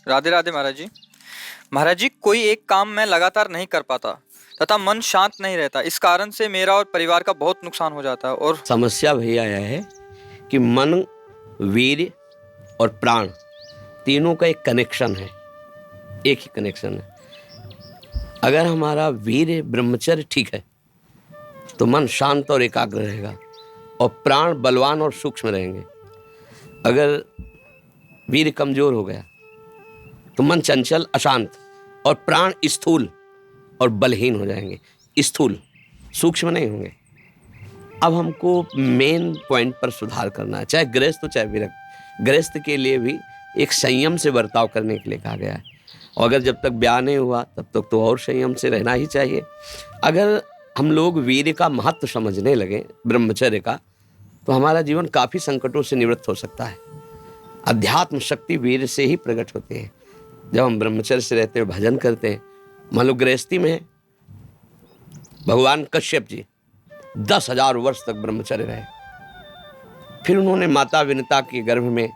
राधे राधे महाराज जी। महाराज जी, कोई एक काम मैं लगातार नहीं कर पाता तथा मन शांत नहीं रहता। इस कारण से मेरा और परिवार का बहुत नुकसान हो जाता है। और समस्या भैया यह है कि मन, वीर्य और प्राण तीनों का एक कनेक्शन है, एक ही कनेक्शन है। अगर हमारा वीर्य ब्रह्मचर्य ठीक है तो मन शांत और एकाग्र रहेगा और प्राण बलवान और सूक्ष्म रहेंगे। अगर वीर्य कमजोर हो गया तो मन चंचल, अशांत और प्राण स्थूल और बलहीन हो जाएंगे। स्थूल, सूक्ष्म नहीं होंगे। अब हमको मेन पॉइंट पर सुधार करना है, चाहे गृहस्थ हो चाहे विरक्त। गृहस्थ के लिए भी एक संयम से बर्ताव करने के लिए कहा गया है, और अगर जब तक ब्याह नहीं हुआ तब तक तो और संयम से रहना ही चाहिए। अगर हम लोग वीर्य का महत्व समझने लगे, ब्रह्मचर्य का, तो हमारा जीवन काफ़ी संकटों से निवृत्त हो सकता है। अध्यात्म शक्ति वीर्य से ही प्रकट होती है। जब हम ब्रह्मचर्य से रहते हैं, भजन करते हैं, मान लो गृहस्थी में है, भगवान कश्यप जी 10,000 वर्ष तक ब्रह्मचर्य रहे। फिर उन्होंने माता विनता के गर्भ में,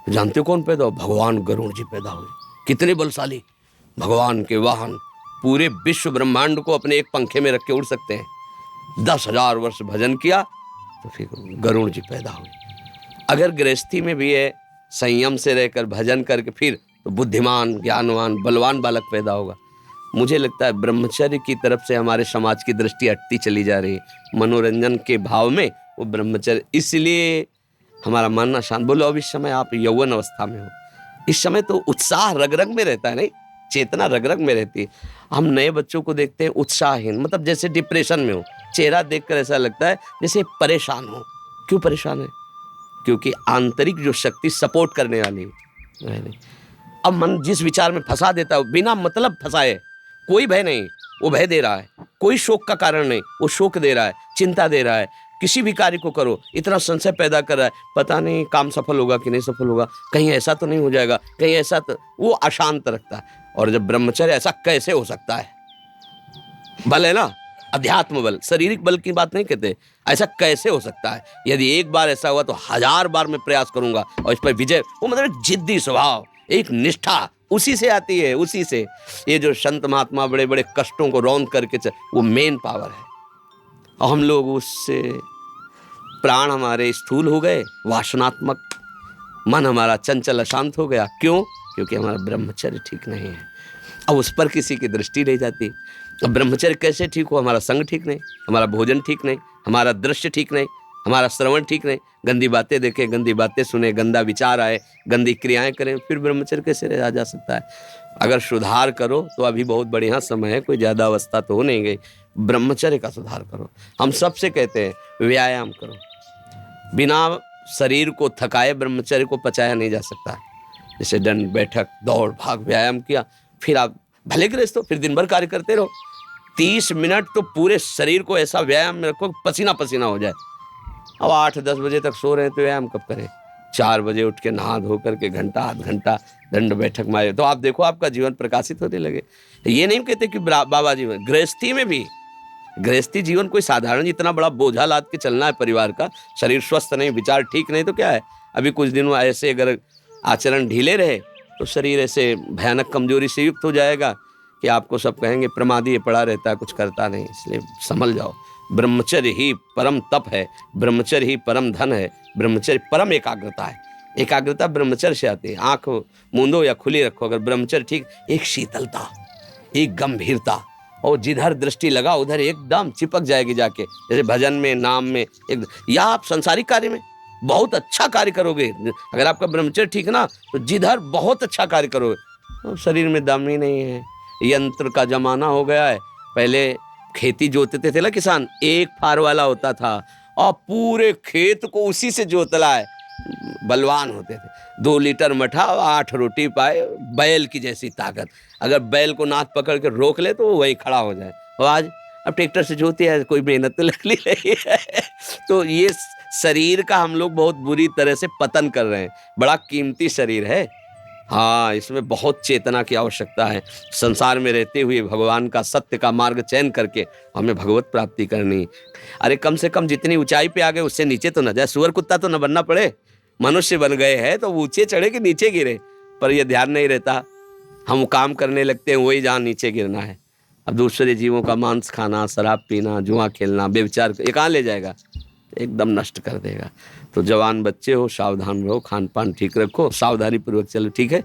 जानते हो कौन पैदा हो? भगवान गरुड़ जी पैदा हुए। कितने बलशाली, भगवान के वाहन, पूरे विश्व ब्रह्मांड को अपने एक पंखे में रख के उड़ सकते हैं। 10,000 वर्ष भजन किया तो फिर गरुड़ जी पैदा हुए। अगर गृहस्थी में भी है, संयम से रहकर भजन करके, फिर तो बुद्धिमान, ज्ञानवान, बलवान बालक पैदा होगा। मुझे लगता है ब्रह्मचर्य की तरफ से हमारे समाज की दृष्टि हटती चली जा रही है। मनोरंजन के भाव में वो ब्रह्मचर्य, इसलिए हमारा मन अशांत। बोलो अब इस समय आप यौवन अवस्था में हो, इस समय तो उत्साह रग रग में रहता है, नहीं, चेतना रग रग में रहती है। हम नए बच्चों को देखते हैं उत्साहहीन, मतलब जैसे डिप्रेशन में हो। चेहरा देखकर ऐसा लगता है जैसे परेशान हो। क्यों परेशान है? क्योंकि आंतरिक जो शक्ति सपोर्ट करने वाली है नहीं। अब मन जिस विचार में फंसा देता है, बिना मतलब फंसाए, कोई भय नहीं, वो भय दे रहा है। कोई शोक का कारण नहीं, वो शोक दे रहा है, चिंता दे रहा है। किसी भी कार्य को करो, इतना संशय पैदा कर रहा है, पता नहीं काम सफल होगा कि नहीं सफल होगा, कहीं ऐसा तो नहीं हो जाएगा, कहीं ऐसा तो, वो अशांत रखता है। और जब ब्रह्मचर्य, ऐसा कैसे हो सकता है? बल है ना, अध्यात्म बल, शारीरिक बल की बात नहीं कहते। ऐसा कैसे हो सकता है? यदि एक बार ऐसा हुआ तो 1000 बार मैं प्रयास करूंगा और इस पर विजय। वो मतलब एक जिद्दी स्वभाव, एक निष्ठा, उसी से आती है, उसी से। ये जो संत महात्मा बड़े बड़े कष्टों को रौंद करके वो मेन पावर है। और हम लोग उससे, प्राण हमारे स्थूल हो गए, वासनात्मक, मन हमारा चंचल अशांत हो गया। क्यों? क्योंकि हमारा ब्रह्मचर्य ठीक नहीं है। अब उस पर किसी की दृष्टि नहीं जाती। अब ब्रह्मचर्य कैसे ठीक हो? हमारा संग ठीक नहीं, हमारा भोजन ठीक नहीं, हमारा दृश्य ठीक नहीं, हमारा श्रवण ठीक नहीं, गंदी बातें देखें, गंदी बातें सुने, गंदा विचार आए, गंदी क्रियाएं करें, फिर ब्रह्मचर्य कैसे रहा जा सकता है? अगर सुधार करो तो अभी बहुत बढ़िया समय है, कोई ज़्यादा अवस्था तो हो नहीं गई। ब्रह्मचर्य का सुधार करो। हम सबसे कहते हैं व्यायाम करो। बिना शरीर को थकाए ब्रह्मचर्य को पचाया नहीं जा सकता। जैसे दंड बैठक, दौड़ भाग, व्यायाम किया, फिर आप भले गृहस्थ हो, फिर दिन भर कार्य करते रहो। 30 मिनट तो पूरे शरीर को ऐसा व्यायाम में रखो पसीना पसीना हो जाए। अब 8-10 बजे तक सो रहे हैं तो व्यायाम कब करें? 4 बजे उठ के नहा धो करके घंटा आध घंटा दंड बैठक मारे तो आप देखो आपका जीवन प्रकाशित होने लगे। ये नहीं कहते कि बाबा जीवन, गृहस्थी में भी, गृहस्थी जीवन कोई साधारण इतना बड़ा बोझा लाद के चलना है परिवार का। शरीर स्वस्थ नहीं, विचार ठीक नहीं तो क्या है? अभी कुछ दिनों ऐसे अगर आचरण ढीले रहे तो शरीर ऐसे भयानक कमजोरी से युक्त हो जाएगा कि आपको सब कहेंगे प्रमादी ये पड़ा रहता है, कुछ करता नहीं। इसलिए संभल जाओ। ब्रह्मचर्य ही परम तप है, ब्रह्मचर्य ही परम धन है, ब्रह्मचर्य परम एकाग्रता है। एकाग्रता ब्रह्मचर्य से आती है। आंख मूंदो या खुली रखो, अगर ब्रह्मचर्य ठीक, एक शीतलता, एक गंभीरता, और जिधर दृष्टि लगा उधर एकदम चिपक जाएगी जाके। जैसे भजन में, नाम में, एक, या आप संसारिक कार्य में बहुत अच्छा कार्य करोगे। अगर आपका ब्रह्मचर्य ठीक ना तो जिधर बहुत अच्छा कार्य करोगे। तो शरीर में दम ही नहीं है। यंत्र का जमाना हो गया है। पहले खेती जोतते थे ना किसान, एक फार वाला होता था और पूरे खेत को उसी से जोतला है। बलवान होते थे। 2 लीटर मठा और 8 रोटी पाए, बैल की जैसी ताकत। अगर बैल को नाथ पकड़ के रोक ले तो वो वहीं खड़ा हो जाए। और आज अब ट्रैक्टर से जोते हैं, कोई मेहनत तो लग नहीं रही है। तो ये शरीर का हम लोग बहुत बुरी तरह से पतन कर रहे हैं। बड़ा कीमती शरीर है, हाँ, इसमें बहुत चेतना की आवश्यकता है। संसार में रहते हुए भगवान का, सत्य का मार्ग चयन करके हमें भगवत प्राप्ति करनी। अरे कम से कम जितनी ऊंचाई पे आ गए उससे नीचे तो न जाए। सुअर कुत्ता तो न बनना पड़े। मनुष्य बन गए हैं तो ऊंचे चढ़े कि नीचे गिरे। पर ये ध्यान नहीं रहता, हम काम करने लगते हैं, वही जहाँ नीचे गिरना है। अब दूसरे जीवों का मांस खाना, शराब पीना, जुआ खेलना, व्यभिचार, ये कहाँ ले जाएगा? एकदम नष्ट कर देगा। तो जवान बच्चे हो, सावधान रहो, खान पान ठीक रखो, सावधानी पूर्वक चलो, ठीक है।